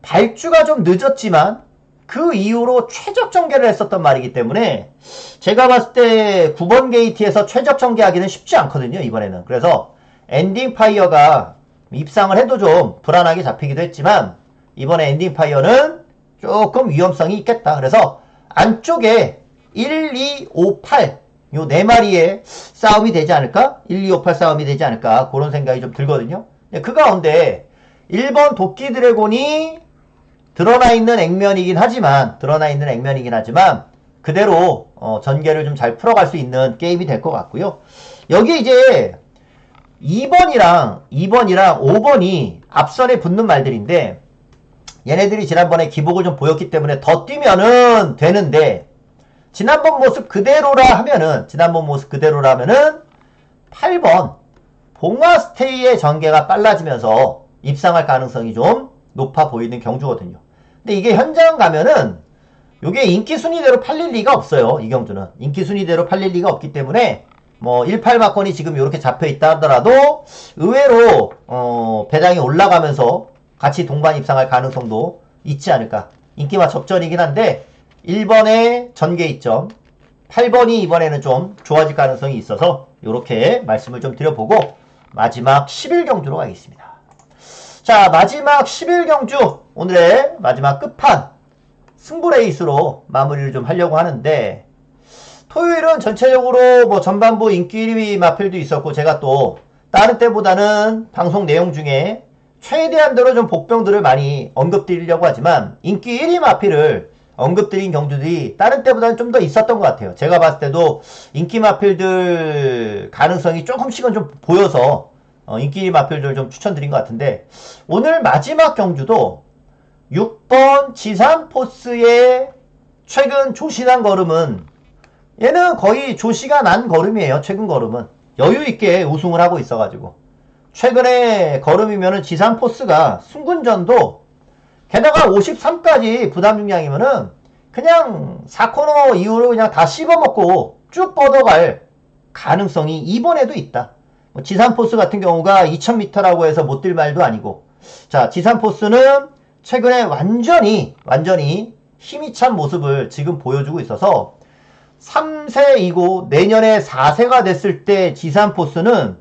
발주가 좀 늦었지만 그 이후로 최적 전개를 했었던 말이기 때문에 제가 봤을 때 9번 게이트에서 최적 전개하기는 쉽지 않거든요. 이번에는. 그래서 엔딩 파이어가 입상을 해도 좀 불안하게 잡히기도 했지만 이번에 엔딩 파이어는 조금 위험성이 있겠다. 그래서 안쪽에 1, 2, 5, 8 요 네 마리의 싸움이 되지 않을까? 1, 2, 5, 8 싸움이 되지 않을까? 그런 생각이 좀 들거든요. 그 가운데 1번 도끼 드래곤이 드러나 있는 액면이긴 하지만 그대로 전개를 좀 잘 풀어갈 수 있는 게임이 될 것 같고요. 여기 이제 2번이랑 5번이 앞선에 붙는 말들인데 얘네들이 지난번에 기복을 좀 보였기 때문에 더 뛰면은 되는데 지난번 모습 그대로라 하면은 8번 봉화 스테이의 전개가 빨라지면서 입상할 가능성이 좀 높아 보이는 경주거든요. 근데 이게 현장 가면은 요게 인기 순위대로 팔릴 리가 없어요. 이 경주는 인기 순위대로 팔릴 리가 없기 때문에 뭐 18막권이 지금 이렇게 잡혀 있다 하더라도 의외로 배당이 올라가면서 같이 동반 입상할 가능성도 있지 않을까. 인기마 접전이긴 한데 1번의 전개 이점 8번이 이번에는 좀 좋아질 가능성이 있어서 이렇게 말씀을 좀 드려보고 마지막 11경주로 가겠습니다. 자, 마지막 11경주 오늘의 마지막 끝판 승부 레이스로 마무리를 좀 하려고 하는데 토요일은 전체적으로 뭐 전반부 인기 1위 마필도 있었고 제가 또 다른 때보다는 방송 내용 중에 최대한대로 좀 복병들을 많이 언급드리려고 하지만 인기 1위 마필을 언급드린 경주들이 다른 때보다는 좀 더 있었던 것 같아요. 제가 봤을 때도 인기 마필들 가능성이 조금씩은 좀 보여서 인기 마필들 좀 추천드린 것 같은데 오늘 마지막 경주도 6번 지산포스의 최근 조신한 걸음은 얘는 거의 조시가 난 걸음이에요. 최근 걸음은 여유있게 우승을 하고 있어가지고 최근에 걸음이면은 지산포스가 순군전도 게다가 53까지 부담 중량이면은 그냥 4코너 이후로 그냥 다 씹어먹고 쭉 뻗어갈 가능성이 이번에도 있다. 뭐 지산포스 같은 경우가 2000m라고 해서 못 뛸 말도 아니고, 자, 지산포스는 최근에 완전히 힘이 찬 모습을 지금 보여주고 있어서 3세이고 내년에 4세가 됐을 때 지산포스는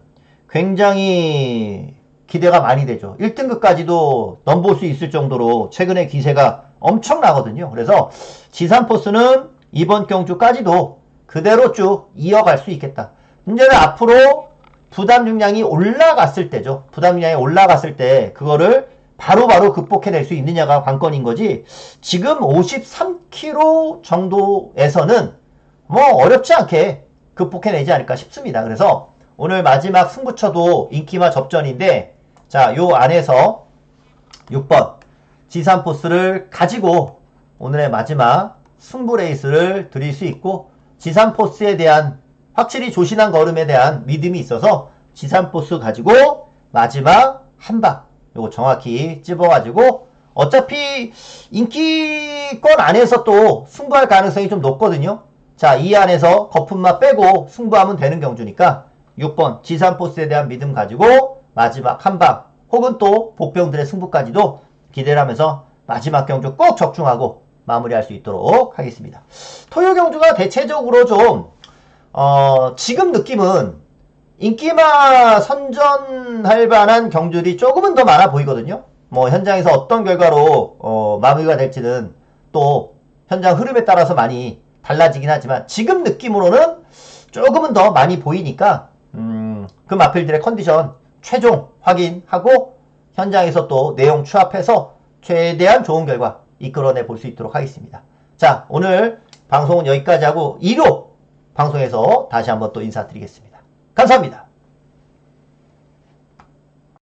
굉장히 기대가 많이 되죠. 1등급까지도 넘볼 수 있을 정도로 최근에 기세가 엄청나거든요. 그래서 지산포스는 이번 경주까지도 그대로 쭉 이어갈 수 있겠다. 문제는 앞으로 부담 중량이 올라갔을 때죠. 부담 중량이 올라갔을 때 그거를 바로바로 극복해낼 수 있느냐가 관건인 거지, 지금 53kg 정도에서는 뭐 어렵지 않게 극복해내지 않을까 싶습니다. 그래서 오늘 마지막 승부처도 인기마 접전인데, 자, 요 안에서 6번 지산포스를 가지고 오늘의 마지막 승부 레이스를 드릴 수 있고, 지산포스에 대한 확실히 조신한 걸음에 대한 믿음이 있어서 지산포스 가지고 마지막 한방 요거 정확히 찝어가지고, 어차피 인기권 안에서 또 승부할 가능성이 좀 높거든요. 자, 이 안에서 거품만 빼고 승부하면 되는 경주니까 6번 지산포스에 대한 믿음 가지고 마지막 한방 혹은 또 복병들의 승부까지도 기대를 하면서 마지막 경주 꼭 적중하고 마무리할 수 있도록 하겠습니다. 토요 경주가 대체적으로 좀 지금 느낌은 인기마 선전할 만한 경주들이 조금은 더 많아 보이거든요. 뭐 현장에서 어떤 결과로 마무리가 될지는 또 현장 흐름에 따라서 많이 달라지긴 하지만, 지금 느낌으로는 조금은 더 많이 보이니까 그 마필들의 컨디션 최종 확인하고 현장에서 또 내용 추합해서 최대한 좋은 결과 이끌어내 볼 수 있도록 하겠습니다. 자, 오늘 방송은 여기까지 하고 일요 방송에서 다시 한번 또 인사드리겠습니다. 감사합니다.